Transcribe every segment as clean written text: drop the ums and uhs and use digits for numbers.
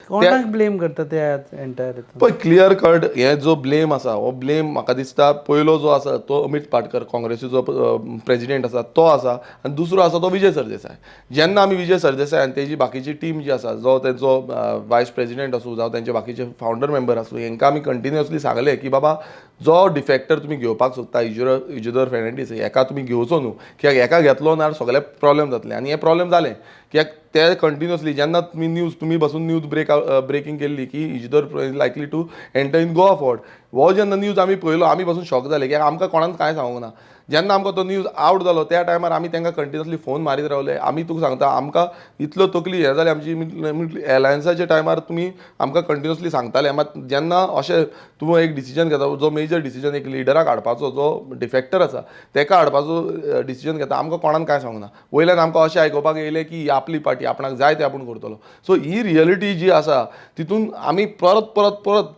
कोणाक ब्लेम करता ते एंटायर पळय क्लियर कट हे जो ब्लेम आसा हो ब्लेम म्हाका दिसता पयलो जो आसा तो अमित पाटकर काँग्रेसीचो प्रेजिडेंट आसा तो आसा आनी दुसरो आसा तो विजय सरदेसाय. जेन्ना आमी विजय सरदेसाय आनी तेजी बाकीची टीम जी आसा जो तेंचो वायस प्रेजिडेंट आसूं जावं तेंचे बाकीचे फावंडर मेंबर आसूं हेंकां आमी कंटिन्युअसली सांगलें की बाबा जो डिफेक्टर तुमी घेवपाक सोदता इजुदर फेर्नांडीस हेका तुमी घेवचो न्हू कित्याक हेका घेतलो ना सगळे प्रॉब्लेम जातले आनी हे प्रॉब्लेम जाले कित्याक ते कंटिन्युअसली जेन्ना तुमी बसून न्यूज ब्रेकिंग केल्ली की इजुदर is likely to enter in Goa फॉर्ड हो जेन्ना न्यूज आमी पळयलो आमी बसून शॉक जाले कित्याक आमकां कोणान कांय सांगूंक ना. जेन्ना आमकां तो न्यूज आवट जालो त्या टायमार आमी तांकां कंटिन्युअसली फोन मारीत रावले. आमी तुका सांगता आमकां इतलो तकली हें जाली आमची एलायन्साच्या टायमार तुमी आमकां कंटिन्युअसली सांगताले मात जेन्ना अशें तूं एक डिसिजन घेता जो मेजर डिसिजन एक लिडराक हाडपाचो जो डिफेक्टर आसा ताका हाडपाचो डिसिजन घेता आमकां कोणान कांय सांगूंक ना. वयल्यान आमकां अशें आयकुपाक येयलें की ही आपली पार्टी आपणाक जाय ते आपूण करतलो. सो ही रियलिटी जी आसा तितून आमी परत परत परत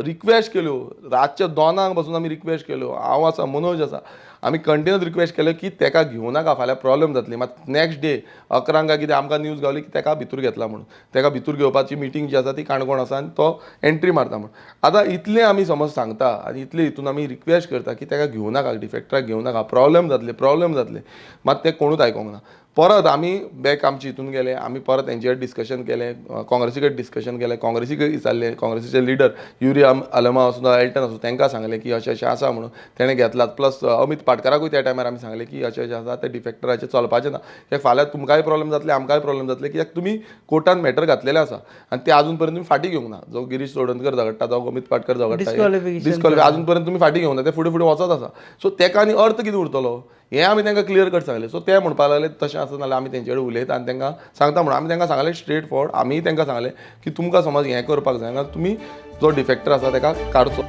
रिक्वेस्ट केल्यो रातच्या 2 पासून आमी रिक्वेस्ट केल्यो. हांव आसा मनोज आसा आमी कंटिन्यूअस रिक्वेस्ट केल्यो की ताका घेवं नाका फाल्यां प्रॉब्लेम जातली. मात नेक्स्ट डे 11 काय कितें आमकां न्यूज गावली की ताका भितूर घेतला म्हणून ताका भितूर घेवपाची मिटींग जी आसा ती काणकोण आसा आनी तो एंट्री मारता म्हणून. आतां इतलें आमी समज सांगता आनी इतले हितून आमी रिक्वेस्ट करता की ताका घेवं नाका डिफेक्टराक घेवं नाका प्रॉब्लेम जातले मात ते कोणूच आयकोंक ना. परत आमी बॅक आमचे हितून गेले आमी परत तेंचे डिस्कशन केलें काँग्रेसी कडेन डिस्कशन केलें काँग्रेसीक विचारलें काँग्रेसीचे लिडर युरी आलमा आसूं एल्टन आसूं तांकां सांगलें की अशें अशें आसा म्हणून तेणें घेतलात प्लस अमित पाटकराकूय त्या टायमार आमी सांगलें की अशें अशें आसा ते डिफेक्टराचें चलपाचें ना कित्याक फाल्यां तुमकांय प्रॉब्लेम जातले आमकांय प्रॉब्लेम जातले कित्याक तुमी कोर्टान मॅटर घातलेलें आसा आनी ते आजून पर्यंत तुमी फाटीं घेवंक ना. जो गिरीश चोडणकर झगडटा जावं अमित पाटकर झगडटा डिस्क्वॉलिफाय आजून पर्यंत तुमी फाटीं घेवंक ना ते फुडें वचत आसा. सो ताका आनी अर्थ कितें उरतलो हें आमी तांकां क्लियर कट सांगलें. सो ते म्हणपाक लागले तशें आसा जाल्यार आमी तेंचे कडेन उलयता आनी तांकां सांगता म्हणून आमी तांकां सांगलें स्ट्रेट फॉरवर्ड आमीय तांकां सांगलें की तुमकां समज हें करपाक जाय जाल्यार तुमी जो डिफेक्टर आसा ताका काडचो.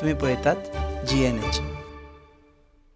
तुम्ही पळयतात GNH.